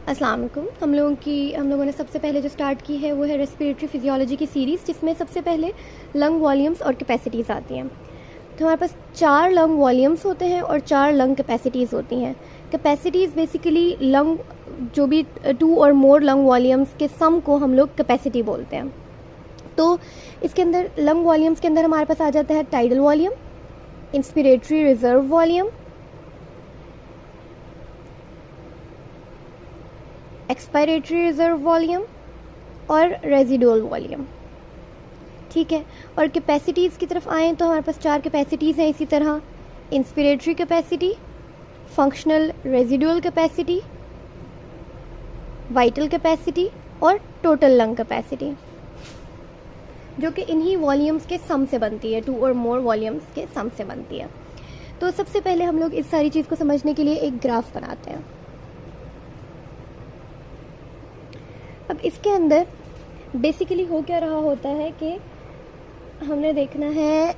अस्सलाम वालेकुम। हम लोगों ने सबसे पहले जो स्टार्ट की है वो है रेस्पिरेटरी फिजियोलॉजी की सीरीज़, जिसमें सबसे पहले लंग वॉल्यूम्स और कैपेसिटीज़ आती हैं। तो हमारे पास 4 लंग वॉल्यूम्स होते हैं और 4 लंग कैपेसिटीज़ होती हैं। कैपेसिटीज़ बेसिकली लंग जो भी 2 और मोर लंग वॉल्यूम्स के सम को हम लोग कैपेसिटी बोलते हैं। तो इसके अंदर लंग वॉल्यूम्स के अंदर हमारे पास आ जाता है tidal volume, inspiratory reserve volume, expiratory reserve volume और रेजिडुअल वॉल्यूम। ठीक है। और कैपेसिटीज़ की तरफ आएँ तो हमारे पास 4 कैपेसिटीज़ हैं इसी तरह: inspiratory capacity, functional residual capacity, vital capacity और टोटल लंग कैपेसिटी, जो कि इन्हीं वॉल्यूम्स के सम से बनती है, 2 और मोर वॉल्यूम्स के सम से बनती है। तो सबसे पहले हम लोग इस सारी चीज़ को समझने के लिए एक ग्राफ बनाते हैं। अब इसके अंदर बेसिकली हो क्या रहा होता है कि हमने देखना है,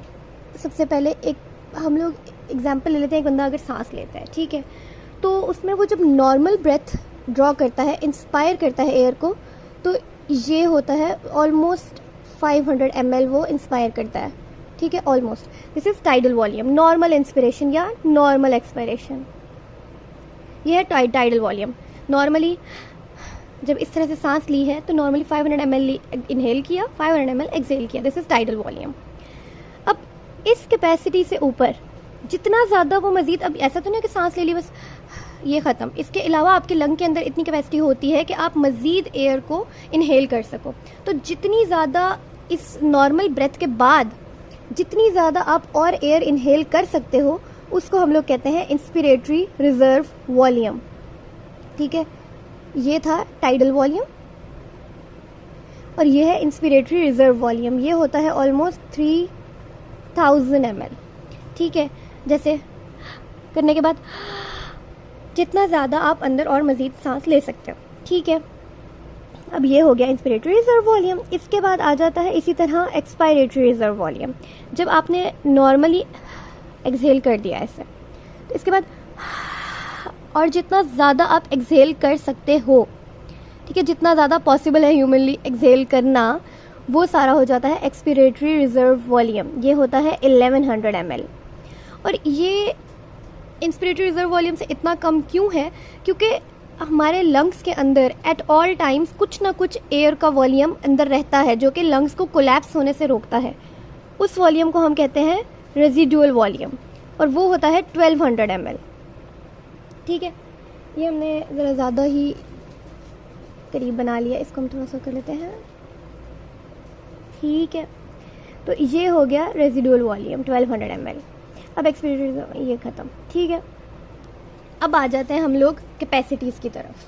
सबसे पहले एक हम लोग एग्जांपल ले लेते हैं। एक बंदा अगर सांस लेता है, ठीक है, तो उसमें वो जब नॉर्मल ब्रेथ ड्रॉ करता है, इंस्पायर करता है एयर को, तो ये होता है ऑलमोस्ट 500 ml वो इंस्पायर करता है। ठीक है, almost. This is tidal volume, normal inspiration या नॉर्मल एक्सपायरेशन। ये है टाइडल वॉल्यूम। नॉर्मली जब इस तरह से सांस ली है तो नॉर्मली 500 ml इनहेल किया, 500 ml एक्सहेल किया। This is tidal volume. अब इस कैपेसिटी से ऊपर जितना ज़्यादा वो मज़ीद, अब ऐसा तो नहीं कि सांस ले ली बस ये ख़त्म, इसके अलावा आपके लंग के अंदर इतनी कैपेसिटी होती है कि आप मज़ीद एयर को इनहेल कर सको। तो जितनी ज़्यादा इस नॉर्मल ब्रेथ के बाद जितनी ज़्यादा आप और एयर इनहेल कर सकते हो, उसको हम लोग कहते हैं इंस्पिरेटरी रिजर्व वॉल्यूम। ठीक है, ये था टाइडल वॉल्यूम और ये है इंस्पिरेटरी रिजर्व वॉल्यूम। ये होता है ऑलमोस्ट 3000 ml। ठीक है, जैसे करने के बाद जितना ज़्यादा आप अंदर और मज़ीद सांस ले सकते हो। ठीक है, अब ये हो गया इंस्पिरेटरी रिजर्व वॉल्यूम। इसके बाद आ जाता है इसी तरह एक्सपायरेटरी रिजर्व वॉल्यूम। जब आपने नॉर्मली एक्सहेल कर दिया ऐसे, तो इसके बाद और जितना ज़्यादा आप एक्सहेल कर सकते हो, ठीक है, जितना ज़्यादा पॉसिबल है ह्यूमनली एक्सहेल करना, वो सारा हो जाता है एक्सपिरेटरी रिजर्व वॉल्यूम। ये होता है 1100 ml। और ये इंस्पिरेटरी रिजर्व वॉल्यूम से इतना कम क्यों है? क्योंकि हमारे लंग्स के अंदर एट ऑल टाइम्स कुछ ना कुछ एयर का वॉल्यूम अंदर रहता है जो कि लंग्स को कोलैप्स होने से रोकता है। उस वॉल्यूम को हम कहते हैं रेजिडुअल वॉल्यूम और वो होता है 1200 ml। ठीक है, ये हमने ज़रा ज़्यादा ही करीब बना लिया, इसको हम थोड़ा सा कर लेते हैं। ठीक है, तो ये हो गया रेजिडुअल वॉल्यूम 1200 ml। अब एक्सपीरियंस ये ख़त्म। ठीक है, अब आ जाते हैं हम लोग कैपेसिटीज़ की तरफ।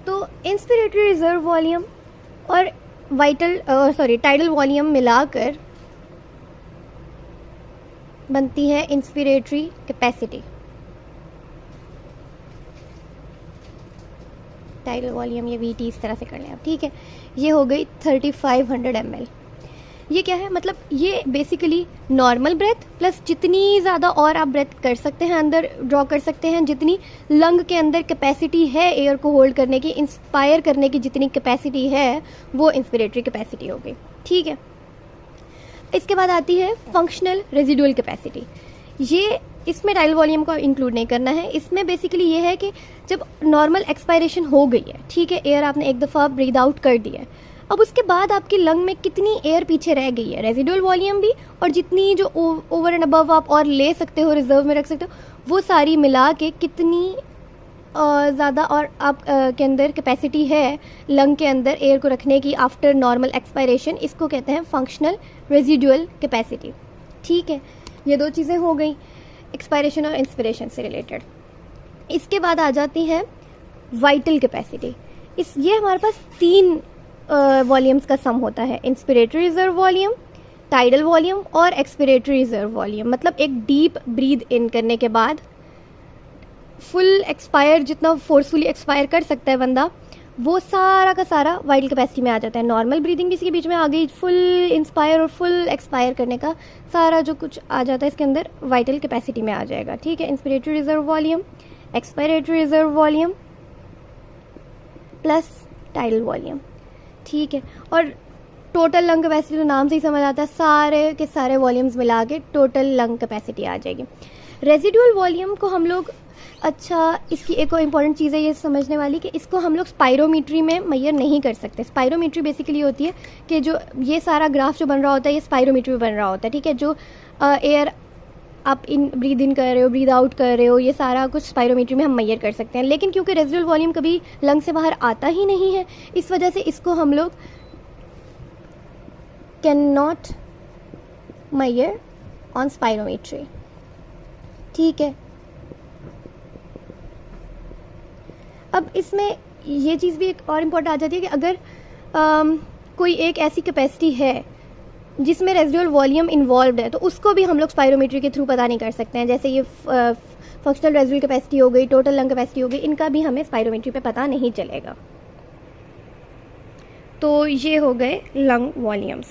तो इंस्पिरेटरी रिजर्व वॉल्यूम और टाइडल वॉल्यूम मिलाकर बनती है इंस्पिरेटरी कैपेसिटी। टाइडल वॉल्यूम ये VT इस तरह से कर लें आप। ठीक है, ये हो गई 3500 ml। ये क्या है? मतलब ये बेसिकली नॉर्मल ब्रेथ प्लस जितनी ज़्यादा और आप ब्रेथ कर सकते हैं, अंदर ड्रॉ कर सकते हैं, जितनी लंग के अंदर कैपेसिटी है एयर को होल्ड करने की, इंस्पायर करने की जितनी कैपेसिटी है, वो इंस्पिरेटरी कैपेसिटी हो गई। ठीक है, इसके बाद आती है फंक्शनल रेजिडुअल कैपेसिटी। ये इसमें टाइडल वॉल्यूम को इंक्लूड नहीं करना है। इसमें बेसिकली ये है कि जब नॉर्मल एक्सपायरेशन हो गई है, ठीक है, एयर आपने एक दफ़ा ब्रीद आउट कर दिया है, अब उसके बाद आपकी लंग में कितनी एयर पीछे रह गई है, रेजिडुअल वॉल्यूम भी और जितनी जो ओवर एंड अबव आप और ले सकते हो, रिजर्व में रख सकते हो, वो सारी मिला के कितनी ज़्यादा और आप के अंदर कैपेसिटी है लंग के अंदर एयर को रखने की आफ्टर नॉर्मल एक्सपायरेशन, इसको कहते हैं फंक्शनल रेजिडुअल कैपेसिटी। ठीक है, ये 2 चीज़ें हो गई एक्सपायरेशन और इंस्पिरेशन से रिलेटेड। इसके बाद आ जाती है वाइटल कैपेसिटी। ये हमारे पास 3 वॉल्यूम्स का सम होता है: inspiratory reserve volume, tidal volume और एक्सपिरेटरी रिजर्व वॉल्यूम। मतलब एक डीप ब्रीद इन करने के बाद फुल एक्सपायर, जितना फोर्सफुली एक्सपायर कर सकता है बंदा, वो सारा का सारा वाइटल कैपेसिटी में आ जाता है। नॉर्मल ब्रीदिंग भी इसके बीच में आ गई, फुल इंस्पायर और फुल एक्सपायर करने का सारा जो कुछ आ जाता है इसके अंदर वाइटल कैपेसिटी में आ जाएगा। ठीक है, inspiratory reserve volume, expiratory reserve volume plus tidal volume, ठीक है। और टोटल लंग कैपेसिटी तो नाम से ही समझ आता है, सारे के सारे वॉल्यूम्स मिला के टोटल लंग कैपेसिटी आ जाएगी। रेजिडुअल वॉल्यूम को हम लोग, अच्छा इसकी एक और इम्पॉर्टेंट चीज़ है ये समझने वाली कि इसको हम लोग स्पायरोमीट्री में मेजर नहीं कर सकते। स्पायरोमीट्री बेसिकली होती है कि जो ये सारा ग्राफ जो बन रहा होता है ये स्पायरोमीट्री में बन रहा होता है, ठीक है। जो एयर आप ब्रीद इन कर रहे हो, ब्रीद आउट कर रहे हो, ये सारा कुछ स्पायरोमीट्री में हम मेजर कर सकते हैं। लेकिन क्योंकि रेजिडुअल वॉल्यूम कभी लंग से बाहर आता ही नहीं है, इस वजह से इसको हम लोग can not major on spirometry, ठीक है। अब इसमें ये चीज़ भी एक और इम्पोर्टेंट आ जाती है कि अगर कोई एक ऐसी कैपेसिटी है जिसमें रेजिडुअल वॉल्यूम इन्वॉल्व है तो उसको भी हम लोग स्पायरोमीट्री के थ्रू पता नहीं कर सकते हैं। जैसे ये फंक्शनल रेजिडुअल कैपेसिटी हो गई, टोटल लंग कैपेसिटी हो गई, इनका भी हमें स्पायरोमीट्री पे पता नहीं चलेगा। तो ये हो गए लंग वॉल्यूम्स।